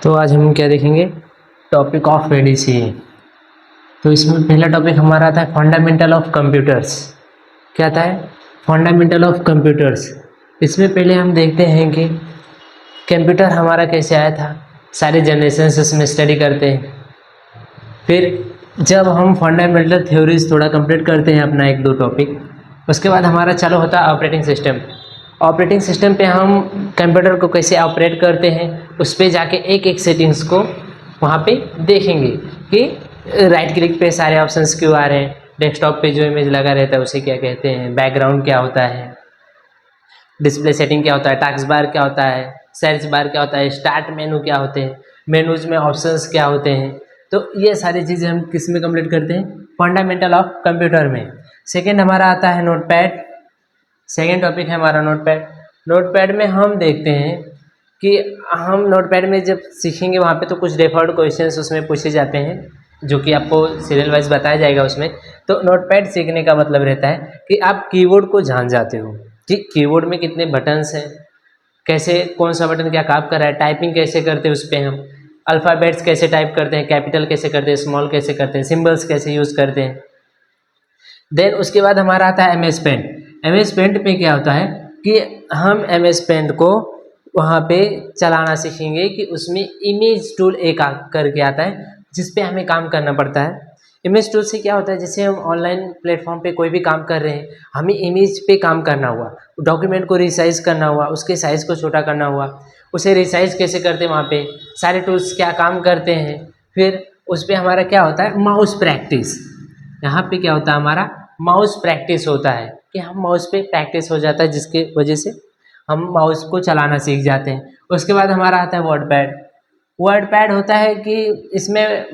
तो आज हम क्या देखेंगे, टॉपिक ऑफ एडीसी। तो इसमें पहला टॉपिक हमारा था फंडामेंटल ऑफ कंप्यूटर्स। क्या था? Fundamental of computers. इसमें पहले हम देखते हैं कि कंप्यूटर हमारा कैसे आया था, सारे जनरेशन उसमें स्टडी करते हैं। फिर जब हम फंडामेंटल थ्योरीज थोड़ा कंप्लीट करते हैं अपना एक दो टॉपिक, उसके बाद हमारा चालू होता है ऑपरेटिंग सिस्टम। ऑपरेटिंग सिस्टम पे हम कंप्यूटर को कैसे ऑपरेट करते हैं, उस पर जाके एक एक सेटिंग्स को वहाँ पे देखेंगे कि राइट क्लिक पे सारे ऑप्शंस क्यों आ रहे हैं, डेस्कटॉप पे जो इमेज लगा रहता है उसे क्या कहते हैं, बैकग्राउंड क्या होता है, डिस्प्ले सेटिंग क्या होता है, टास्क बार क्या होता है, सर्च बार क्या होता है, स्टार्ट मेनू क्या होते हैं, मेनूज में ऑप्शंस क्या होते हैं। तो ये सारी चीज़ें हम किस में कंप्लीट करते हैं, फंडामेंटल ऑफ कंप्यूटर में। सेकेंड हमारा आता है नोटपैड। सेकेंड टॉपिक है हमारा नोटपैड। नोटपैड में हम देखते हैं कि हम नोटपैड में जब सीखेंगे वहाँ पे तो कुछ डिफ़ॉल्ट क्वेश्चंस उसमें पूछे जाते हैं, जो कि आपको सीरियल वाइज बताया जाएगा उसमें। तो नोटपैड सीखने का मतलब रहता है कि आप कीबोर्ड को जान जाते हो कि कीबोर्ड में कितने बटन्स हैं, कैसे कौन सा बटन क्या काम कर रहा है, टाइपिंग कैसे करते हैं उस पर हम, अल्फ़ाबेट्स कैसे टाइप करते हैं, कैपिटल कैसे करते हैं, स्मॉल कैसे करते हैं, सिम्बल्स कैसे यूज़ करते हैं। देन उसके बाद हमारा आता है MS पेंट। MS पेंट पे क्या होता है कि हम MS पेंट को वहाँ पे चलाना सीखेंगे कि उसमें इमेज टूल एक करके आता है जिस पे हमें काम करना पड़ता है। इमेज टूल से क्या होता है, जैसे हम ऑनलाइन प्लेटफॉर्म पे कोई भी काम कर रहे हैं, हमें इमेज पे काम करना हुआ, डॉक्यूमेंट को रिसाइज करना हुआ, उसके साइज़ को छोटा करना हुआ, उसे रिसाइज कैसे करते हैं, वहाँ पे सारे टूल्स क्या काम करते हैं। फिर उस पर हमारा क्या होता है, माउस प्रैक्टिस। यहाँ पे क्या होता है, हमारा माउस प्रैक्टिस होता है कि हम माउस पे प्रैक्टिस हो जाता है, जिसके वजह से हम माउस को चलाना सीख जाते हैं। उसके बाद हमारा आता है वर्डपैड। वर्डपैड होता है कि इसमें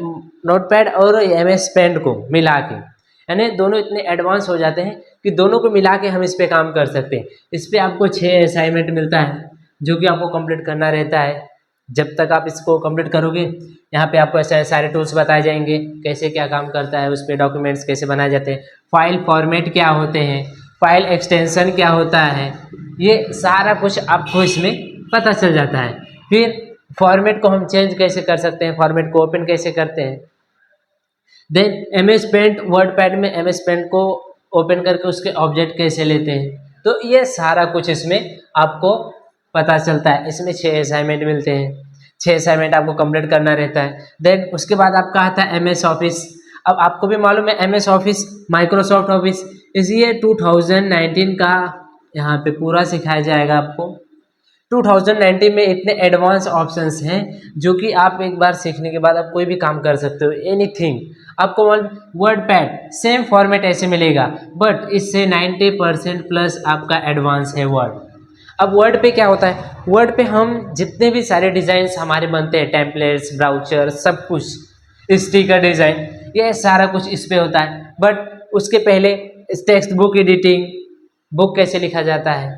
नोटपैड और MS पेंट को मिला के, यानी दोनों इतने एडवांस हो जाते हैं कि दोनों को मिला के हम इस पे काम कर सकते हैं। इस पे आपको 6 असाइनमेंट मिलता है जो कि आपको कंप्लीट करना रहता है। जब तक आप इसको कंप्लीट करोगे, यहाँ पे आपको ऐसे सारे टूल्स बताए जाएंगे कैसे क्या काम करता है, उस पर डॉक्यूमेंट्स कैसे बनाए जाते हैं, फाइल फॉर्मेट क्या होते हैं, फाइल एक्सटेंशन क्या होता है, ये सारा कुछ आपको इसमें पता चल जाता है। फिर फॉर्मेट को हम चेंज कैसे कर सकते हैं, फॉर्मेट को ओपन कैसे करते हैं। देन MS पेंट, वर्डपैड में MS पेंट को ओपन करके उसके ऑब्जेक्ट कैसे लेते हैं। तो ये सारा कुछ इसमें आपको पता चलता है। इसमें 6 असाइनमेंट मिलते हैं, 6 असाइनमेंट आपको कंप्लीट करना रहता है। देन उसके बाद आपका आता है MS ऑफिस। अब आपको भी मालूम है MS ऑफिस, माइक्रोसॉफ्ट ऑफिस, इसलिए 2019 का यहाँ पे पूरा सिखाया जाएगा आपको। 2019 में इतने एडवांस ऑप्शंस हैं जो कि आप एक बार सीखने के बाद आप कोई भी काम कर सकते हो, एनीथिंग। आपको वर्डपैड सेम फॉर्मेट ऐसे मिलेगा, बट इससे 90% प्लस आपका एडवांस है वर्ड। अब वर्ड पे क्या होता है, वर्ड पे हम जितने भी सारे डिज़ाइंस हमारे बनते हैं, टेम्पलेट्स, ब्राउचर, सब कुछ, स्टिकर डिज़ाइन, ये सारा कुछ इस पे होता है। बट उसके पहले टेक्स्ट बुक एडिटिंग, बुक कैसे लिखा जाता है,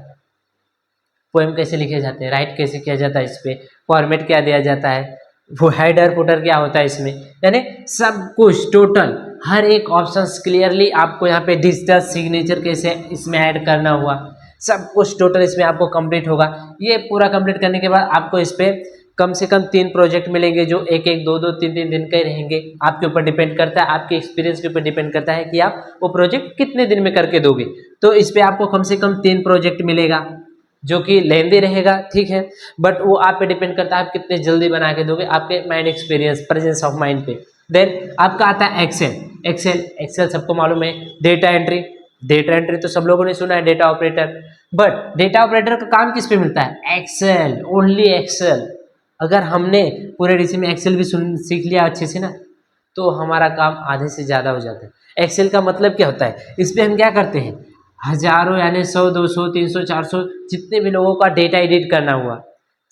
पोएम कैसे लिखे जाते हैं, राइट कैसे किया जाता है, इस पर फॉर्मेट क्या दिया जाता है, वो हेडर फुटर क्या होता है इसमें, यानी सब कुछ टोटल हर एक ऑप्शन क्लियरली आपको यहाँ पे डिजिटल सिग्नेचर कैसे इसमें ऐड करना हुआ, सब कुछ टोटल इसमें आपको कंप्लीट होगा। ये पूरा कंप्लीट करने के बाद आपको इस पर कम से कम 3 प्रोजेक्ट मिलेंगे जो एक एक 2 2 3 3 दिन के रहेंगे। आपके ऊपर डिपेंड करता है, आपके एक्सपीरियंस के ऊपर डिपेंड करता है कि आप वो प्रोजेक्ट कितने दिन में करके दोगे। तो इस पर आपको कम से कम 3 प्रोजेक्ट मिलेगा जो कि लेंदी रहेगा, ठीक है, बट वो आप पे डिपेंड करता है आप कितने जल्दी बना के दोगे, आपके mind experience, presence of mind पे। देन आपका आता है एक्सेल। एक्सेल सबको मालूम है। डेटा एंट्री, डेटा एंट्री तो सब लोगों ने सुना है, data operator. But data operator का काम किस पे मिलता है, एक्सेल, ओनली एक्सेल। अगर हमने पूरे डीसी में एक्सेल भी सीख लिया अच्छे से ना, तो हमारा काम आधे से ज़्यादा हो जाता है। एक्सेल का मतलब क्या होता है, इस पर हम क्या करते हैं, हजारों यानी 100 200 300 400 जितने भी लोगों का डेटा एडिट करना हुआ,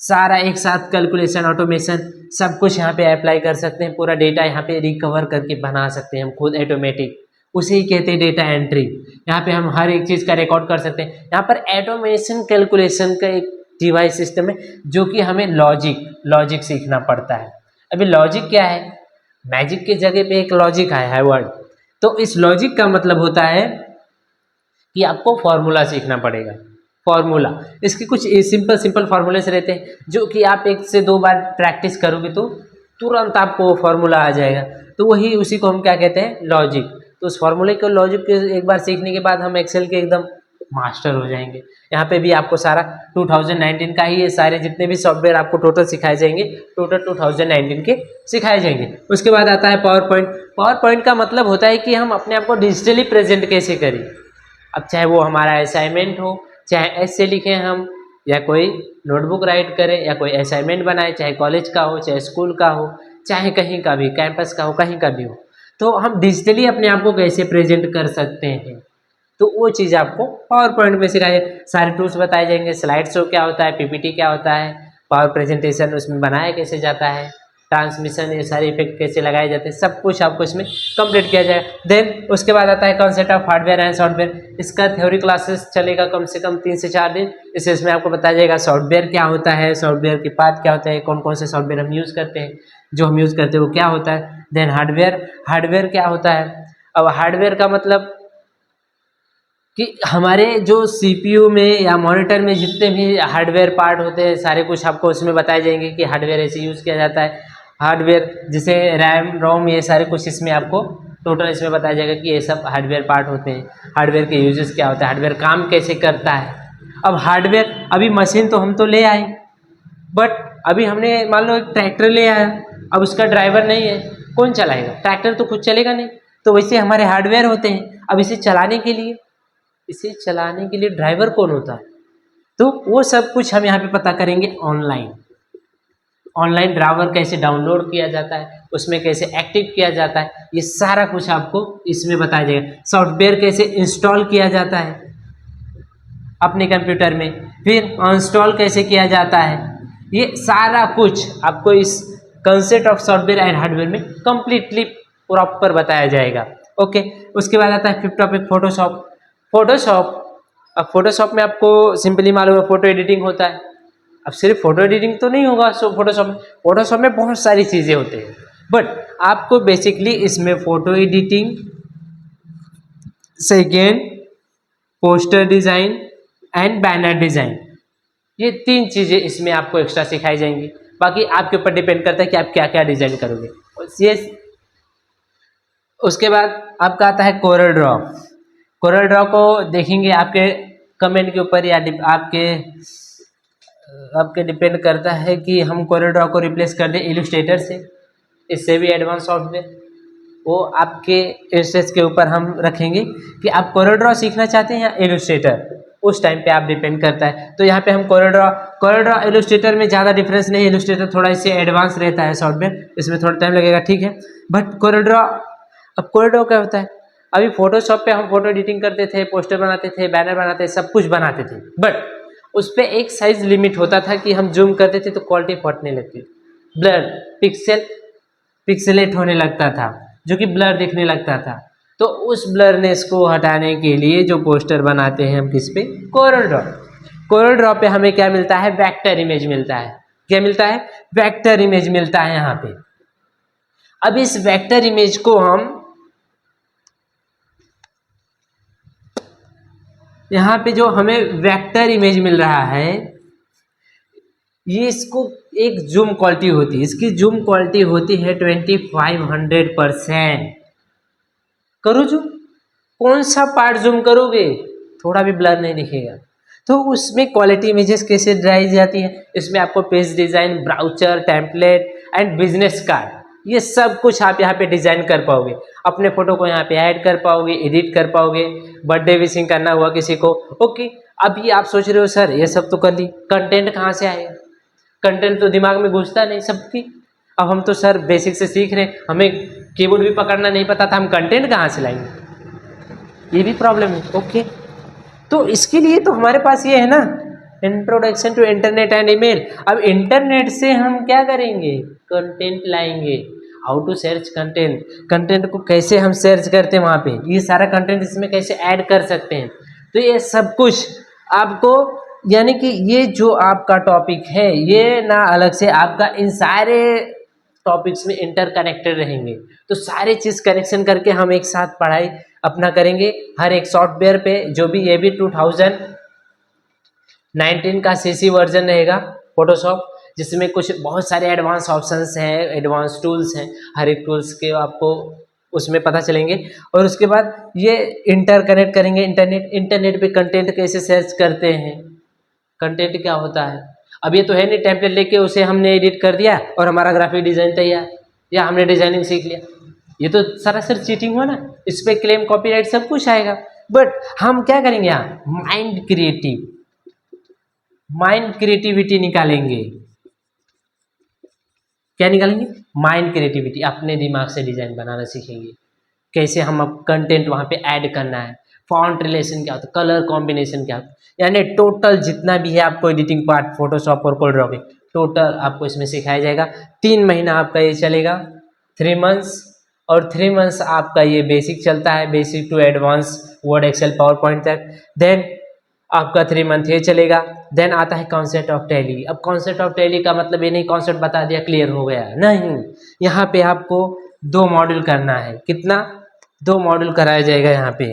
सारा एक साथ कैलकुलेशन, ऑटोमेशन, सब कुछ यहाँ पे अप्लाई कर सकते हैं। पूरा डेटा यहाँ पे रिकवर करके बना सकते हैं हम खुद ऑटोमेटिक, उसे ही कहते हैं डेटा एंट्री। यहाँ पे हम हर एक चीज़ का रिकॉर्ड कर सकते हैं। यहाँ पर ऑटोमेशन कैलकुलेशन का एक डिवाइस सिस्टम है जो कि हमें लॉजिक सीखना पड़ता है। अभी लॉजिक क्या है, मैजिक की जगह पे एक लॉजिक आया है वर्ड। तो इस लॉजिक का मतलब होता है कि आपको फॉर्मूला सीखना पड़ेगा। फॉर्मूला। इसके कुछ सिंपल सिंपल फार्मूले रहते हैं जो कि आप 1 से 2 बार प्रैक्टिस करोगे तो तुरंत आपको वो फार्मूला आ जाएगा। तो वही उसी को हम क्या कहते हैं, लॉजिक। तो उस फार्मूले को लॉजिक के एक बार सीखने के बाद हम एक्सेल के एकदम मास्टर हो जाएंगे। यहाँ पे भी आपको सारा 2019 का ही ये सारे जितने भी सॉफ्टवेयर आपको टोटल सिखाए जाएंगे, टोटल 2019 के सिखाए जाएंगे। उसके बाद आता है पावर पॉइंट। पावर पॉइंट का मतलब होता है कि हम अपने आप को डिजिटली प्रेजेंट कैसे करें। अब चाहे वो हमारा असाइनमेंट हो, चाहे ऐसे लिखें हम, या कोई नोटबुक राइट करें, या कोई असाइनमेंट बनाए, चाहे कॉलेज का हो, चाहे स्कूल का हो, चाहे कहीं का भी कैंपस का हो, कहीं का भी हो, तो हम डिजिटली अपने आप को कैसे प्रेजेंट कर सकते हैं। तो वो चीज़ आपको पावर पॉइंट में सिखाए, सारे टूल्स बताए जाएंगे। स्लाइड शो क्या होता है, पीपीटी क्या होता है, पावर प्रेजेंटेशन उसमें बनाया कैसे जाता है, ट्रांसमिशन, ये सारे इफेक्ट कैसे लगाए जाते हैं, सब कुछ आपको इसमें कंप्लीट किया जाएगा। देन उसके बाद आता है concept of hardware and software. इसका थ्योरी क्लासेस चलेगा कम से कम 3 से 4 दिन। इसमें आपको बताया जाएगा सॉफ्टवेयर क्या होता है, सॉफ्टवेयर के पार्ट क्या होता है, कौन कौन से सॉफ्टवेयर हम यूज़ करते हैं, जो हम यूज़ करते हैं वो क्या होता है। देन हार्डवेयर क्या होता है। अब हार्डवेयर का मतलब कि हमारे जो सीपीयू में या मॉनिटर में जितने भी हार्डवेयर पार्ट होते हैं, सारे कुछ आपको उसमें बताए जाएंगे कि हार्डवेयर ऐसे यूज़ किया जाता है। हार्डवेयर जैसे रैम रोम, ये सारे कुछ इसमें आपको टोटल इसमें बताया जाएगा कि ये सब हार्डवेयर पार्ट होते हैं। हार्डवेयर के यूजेस क्या होता है, हार्डवेयर काम कैसे करता है। अब हार्डवेयर, अभी मशीन तो हम तो ले आए, बट अभी हमने मान लो एक ट्रैक्टर ले आया, अब उसका ड्राइवर नहीं है, कौन चलाएगा, ट्रैक्टर तो खुद चलेगा नहीं। तो वैसे हमारे हार्डवेयर होते हैं। अब इसे चलाने के लिए ड्राइवर कौन होता है, तो वो सब कुछ हम यहाँ पे पता करेंगे। ऑनलाइन ड्राइवर कैसे डाउनलोड किया जाता है, उसमें कैसे एक्टिव किया जाता है, ये सारा कुछ आपको इसमें बताया जाएगा। सॉफ्टवेयर कैसे इंस्टॉल किया जाता है अपने कंप्यूटर में, फिर इंस्टॉल कैसे किया जाता है, ये सारा कुछ आपको इस concept of software and hardware में कंप्लीटली प्रॉपर बताया जाएगा। ओके, उसके बाद आता है 5th टॉपिक, फोटोशॉप। अब फोटोशॉप में आपको सिंपली मालूम है फोटो एडिटिंग होता है। अब सिर्फ फोटो एडिटिंग तो नहीं होगा सो फोटोशॉप में बहुत सारी चीज़ें होती हैं, बट आपको बेसिकली इसमें photo editing, second poster design and banner design, ये 3 चीज़ें इसमें आपको एक्स्ट्रा सिखाई जाएंगी। बाकी आपके ऊपर डिपेंड करता है कि आप क्या क्या डिज़ाइन करोगे। ये उसके बाद आपका आता है कोरल ड्रॉ को देखेंगे आपके कमेंट के ऊपर या आपके डिपेंड करता है कि हम कोरल ड्रॉ को रिप्लेस कर दें इलस्ट्रेटर से। इससे भी एडवांस सॉफ्टवेयर, वो आपके इंटरेस्ट के ऊपर हम रखेंगे कि आप कोरल ड्रॉ सीखना चाहते हैं या इलस्ट्रेटर, उस टाइम पे आप डिपेंड करता है। तो यहाँ पे हम कोरल ड्रॉ इलस्ट्रेटर में ज़्यादा डिफरेंस नहीं है। इलस्ट्रेटर थोड़ा इससे एडवांस रहता है सॉफ्टवेयर, इसमें थोड़ा टाइम लगेगा, ठीक है। बट कोरल ड्रॉ क्या होता है, अभी फोटोशॉप पे हम फोटो एडिटिंग करते थे, पोस्टर बनाते थे, बैनर बनाते थे, सब कुछ बनाते थे, बट उस पर एक साइज लिमिट होता था कि हम जूम करते थे तो क्वालिटी फटने लगती, ब्लर पिक्सेलेट होने लगता था, जो कि ब्लर दिखने लगता था। तो उस ब्लरनेस को हटाने के लिए जो पोस्टर बनाते हैं हम किस पे, कोरल ड्रॉ पे हमें क्या मिलता है, वेक्टर इमेज मिलता है। क्या मिलता है, वेक्टर इमेज मिलता है यहाँ पे। अब इस वेक्टर इमेज को हम यहाँ पे जो हमें वेक्टर इमेज मिल रहा है, ये इसको एक जूम क्वालिटी होती है, इसकी जूम क्वालिटी होती है 2500%। करो जूम, कौन सा पार्ट जूम करोगे, थोड़ा भी ब्लर नहीं दिखेगा। तो उसमें क्वालिटी इमेजेस कैसे ड्राई जाती है, इसमें आपको page design, brochure, template and business card, ये सब कुछ आप यहाँ पे डिज़ाइन कर पाओगे। अपने फ़ोटो को यहाँ पे ऐड कर पाओगे, एडिट कर पाओगे, बर्थडे विशिंग करना हुआ किसी को, ओके। अभी आप सोच रहे हो सर ये सब तो कर ली, कंटेंट कहाँ से आएगा, कंटेंट तो दिमाग में घुसता नहीं सबकी। अब हम तो सर बेसिक से सीख रहे हैं, हमें कीबोर्ड भी पकड़ना नहीं पता था, हम कंटेंट कहाँ से लाएंगे, ये भी प्रॉब्लम है, ओके। तो इसके लिए तो हमारे पास ये है ना, introduction to internet and email. अब इंटरनेट से हम क्या करेंगे, कंटेंट लाएंगे, हाउ टू सर्च कंटेंट को कैसे हम सर्च करते हैं वहाँ पे, ये सारा कंटेंट इसमें कैसे ऐड कर सकते हैं। तो ये सब कुछ आपको, यानी कि ये जो आपका टॉपिक है ये ना अलग से आपका इन सारे टॉपिक्स में इंटरकनेक्टेड रहेंगे। तो सारे चीज़ कनेक्शन करके हम एक साथ पढ़ाई अपना करेंगे हर एक सॉफ्टवेयर पे, जो भी ये भी 19 का CC वर्जन रहेगा फोटोशॉप, जिसमें कुछ बहुत सारे एडवांस ऑप्शंस हैं, एडवांस टूल्स हैं, हर एक टूल्स के आपको उसमें पता चलेंगे। और उसके बाद ये इंटरकनेक्ट करेंगे इंटरनेट पे कंटेंट कैसे सर्च करते हैं, कंटेंट क्या होता है। अब ये तो है नहीं टेम्पलेट लेके उसे हमने एडिट कर दिया और हमारा ग्राफिक डिज़ाइन तैयार, या हमने डिज़ाइनिंग सीख लिया, ये तो सरासर चीटिंग हुआ ना। इस पर क्लेम कॉपीराइट सब कुछ आएगा। बट हम क्या करेंगे यहाँ, माइंड क्रिएटिविटी निकालेंगे। क्या निकालेंगे, माइंड क्रिएटिविटी, अपने दिमाग से डिज़ाइन बनाना सीखेंगे, कैसे हम अब कंटेंट वहाँ पे ऐड करना है, फॉन्ट रिलेशन क्या होता है, कलर कॉम्बिनेशन क्या होता है, यानी टोटल जितना भी है आपको एडिटिंग पार्ट फोटोशॉप और कोलड्रॉ टोटल आपको इसमें सिखाया जाएगा। 3 महीना आपका ये चलेगा, 3 मंथ्स, और 3 मंथ्स आपका ये बेसिक चलता है, basic to advance Word Excel PowerPoint तक। देन आपका 3 मंथ ये चलेगा। देन आता है कॉन्सेप्ट ऑफ टैली। अब कॉन्सेप्ट ऑफ टैली का मतलब ये नहीं कॉन्सेप्ट बता दिया क्लियर हो गया, नहीं, यहाँ पे आपको 2 मॉड्यूल करना है। कितना, 2 मॉड्यूल कराया जाएगा यहाँ पे।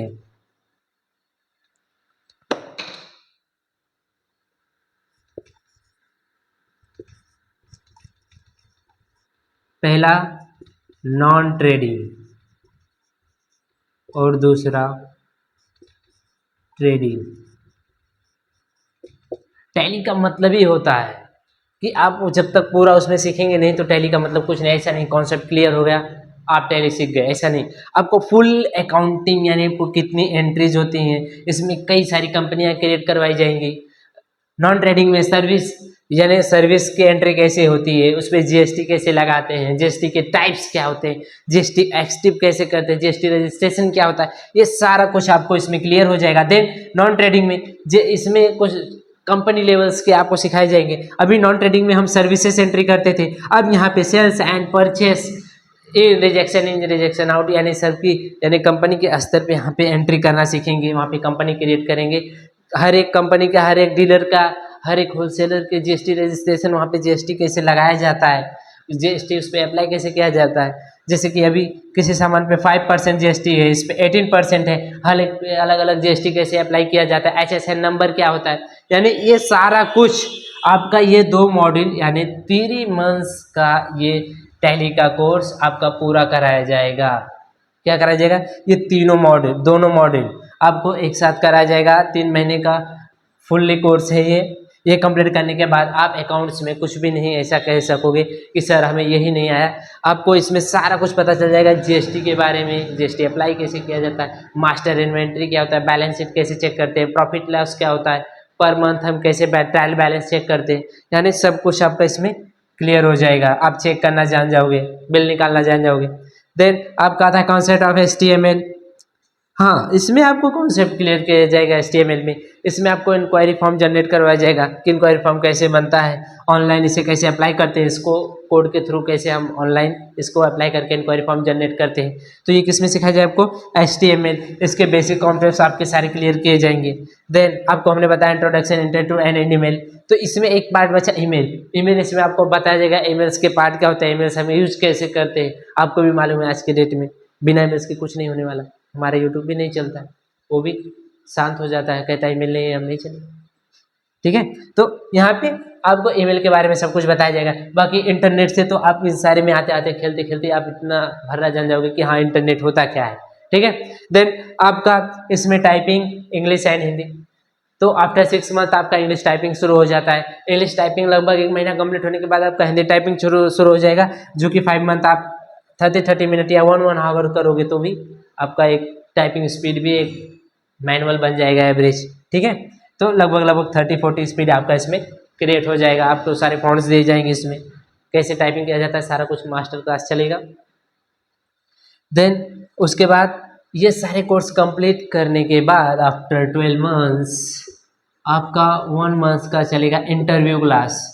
पहला नॉन ट्रेडिंग और दूसरा ट्रेडिंग। टैली का मतलब ही होता है कि आप जब तक पूरा उसमें सीखेंगे नहीं तो टैली का मतलब कुछ नहीं, ऐसा नहीं कॉन्सेप्ट क्लियर हो गया आप टैली सीख गए, ऐसा नहीं। आपको फुल अकाउंटिंग यानी आपको कितनी एंट्रीज होती हैं, इसमें कई सारी कंपनियां क्रिएट करवाई जाएंगी। नॉन ट्रेडिंग में सर्विस, यानी सर्विस की एंट्री कैसे होती है, उस पर GST कैसे लगाते हैं, GST के टाइप्स क्या होते हैं, GST एक्टिव कैसे करते हैं, GST रजिस्ट्रेशन क्या होता है, ये सारा कुछ आपको इसमें क्लियर हो जाएगा। देन नॉन ट्रेडिंग में इसमें कुछ कंपनी लेवल्स के आपको सिखाए जाएंगे। अभी नॉन ट्रेडिंग में हम सर्विसेज एंट्री करते थे, अब यहाँ पे sales and purchase, rejection in rejection out, यानी सबकी यानी कंपनी के स्तर पे यहाँ पे एंट्री करना सीखेंगे, वहाँ पे कंपनी क्रिएट करेंगे। हर एक कंपनी का, हर एक डीलर का, हर एक होलसेलर के GST रजिस्ट्रेशन, वहाँ पे GST कैसे लगाया जाता है, GST उस पर अप्लाई कैसे किया जाता है। जैसे कि अभी किसी सामान पे 5% GST है, इस पे 18% है, हर एक पे अलग अलग GST कैसे अप्लाई किया जाता है, HSN नंबर क्या होता है, यानी ये सारा कुछ आपका ये 2 मॉड्यूल यानी 3 मंथ्स का ये टैली का कोर्स आपका पूरा कराया जाएगा। क्या कराया जाएगा, ये तीनों मॉड्यूल, दोनों मॉड्यूल आपको एक साथ कराया जाएगा। 3 महीने का फुल्ली कोर्स है ये कंप्लीट करने के बाद आप अकाउंट्स में कुछ भी नहीं ऐसा कह सकोगे कि सर हमें यही नहीं आया। आपको इसमें सारा कुछ पता चल जाएगा, GST के बारे में, GST अप्लाई कैसे किया जाता है, मास्टर इन्वेंट्री क्या होता है, बैलेंस शीट कैसे चेक करते हैं, प्रॉफिट लॉस क्या होता है, पर मंथ हम कैसे ट्रायल बैलेंस चेक करते हैं, यानी सब कुछ आपका इसमें क्लियर हो जाएगा। आप चेक करना जान जाओगे, बिल निकालना जान जाओगे। देन आपका आता है कॉन्सेप्ट ऑफ HTML। हाँ, इसमें आपको कॉन्सेप्ट क्लियर किया जाएगा HTML में। इसमें आपको इंक्वायरी फॉर्म जनरेट करवाया जाएगा कि इंक्वायरी फॉर्म कैसे बनता है, ऑनलाइन इसे कैसे अप्लाई करते हैं, इसको कोड के थ्रू कैसे हम ऑनलाइन इसको अप्लाई करके इंक्वायरी फॉर्म जनरेट करते हैं। तो ये किसमें सिखाया जाए आपको, HTML। इसके बेसिक कॉन्सेप्ट्स आपके सारे क्लियर किए जाएंगे। देन आपको हमने बताया इंट्रोडक्शन इंटू एन ईमेल, तो इसमें एक पार्ट बचा ईमेल। इसमें आपको बताया जाएगा ईमेल्स के पार्ट क्या होता है, ईमेल्स हम यूज कैसे करते हैं। आपको भी मालूम है आज के डेट में बिना ईमेल्स के कुछ नहीं होने वाला। हमारा यूट्यूब भी नहीं चलता है, वो भी शांत हो जाता है, कहता है ईमेल नहीं है, हम नहीं चले। ठीक है, तो यहाँ पे आपको ईमेल के बारे में सब कुछ बताया जाएगा। बाकी इंटरनेट से तो आप इस सारे में आते आते खेलते खेलते आप इतना भर्रा जान जाओगे कि हाँ इंटरनेट होता क्या है। ठीक है, देन आपका इसमें टाइपिंग इंग्लिश एंड हिंदी। तो आफ्टर 6 मंथ आपका इंग्लिश टाइपिंग शुरू हो जाता है। इंग्लिश टाइपिंग लगभग 1 महीना कंप्लीट होने के बाद आपका हिंदी टाइपिंग शुरू हो जाएगा, जो कि 5 मंथ आप 30 मिनट या 1 आवर करोगे तो भी आपका एक टाइपिंग स्पीड भी एक मैनुअल बन जाएगा एवरेज। ठीक है, तो लगभग 30-40 स्पीड आपका इसमें क्रिएट हो जाएगा। आपको सारे फॉन्ट्स दिए जाएंगे, इसमें कैसे टाइपिंग किया जाता है सारा कुछ मास्टर क्लास चलेगा। देन उसके बाद ये सारे कोर्स कंप्लीट करने के बाद आफ्टर 12 मंथ्स आपका 1 मंथ का चलेगा इंटरव्यू क्लास।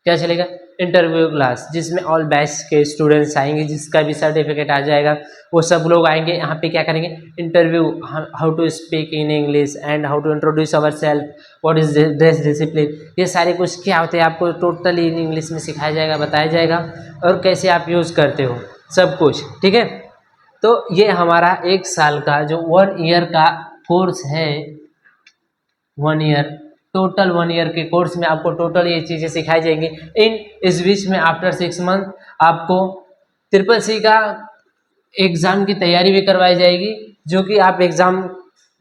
क्या चलेगा, इंटरव्यू क्लास, जिसमें ऑल बैच के स्टूडेंट्स आएंगे, जिसका भी सर्टिफिकेट आ जाएगा वो सब लोग आएंगे। यहाँ पे क्या करेंगे, interview, how to speak in English and how to introduce our self, what is dress discipline, ये सारे कुछ क्या होते हैं आपको टोटली इन इंग्लिश में सिखाया जाएगा, बताया जाएगा, और कैसे आप यूज़ करते हो सब कुछ। ठीक है, तो ये हमारा 1 साल का जो 1 ईयर का कोर्स है, 1 ईयर टोटल 1 ईयर के कोर्स में आपको टोटल ये चीज़ें सिखाई जाएंगी। इस बीच में आफ्टर 6 मंथ आपको CCC का एग्ज़ाम की तैयारी भी करवाई जाएगी, जो कि आप एग्ज़ाम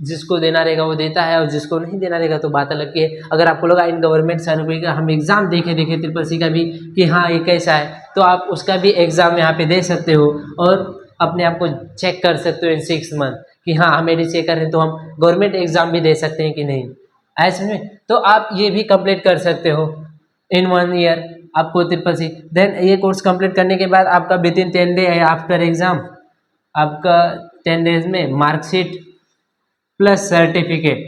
जिसको देना रहेगा वो देता है और जिसको नहीं देना रहेगा तो बात अलग की है। अगर आपको लगा इन गवर्नमेंट सर्टिफिकेट का हम एग्ज़ाम देखे CCC का भी कि हाँ ये कैसा है, तो आप उसका भी एग्ज़ाम यहाँ पे दे सकते हो और अपने आप को चेक कर सकते हो इन 6 मंथ कि हाँ हम एडीसी कर रहे हैं तो हम गवर्नमेंट एग्ज़ाम भी दे सकते हैं कि नहीं, ऐसे में तो आप ये भी कंप्लीट कर सकते हो इन 1 ईयर आपको CCC। देन ये कोर्स कंप्लीट करने के बाद आपका with in 10 day after exam आपका 10 डेज में मार्कशीट प्लस सर्टिफिकेट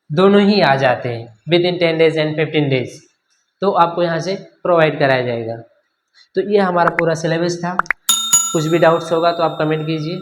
दोनों ही आ जाते हैं with in 10 days and 15 days, तो आपको यहाँ से प्रोवाइड कराया जाएगा। तो ये हमारा पूरा सिलेबस था। कुछ भी डाउट्स होगा तो आप कमेंट कीजिए।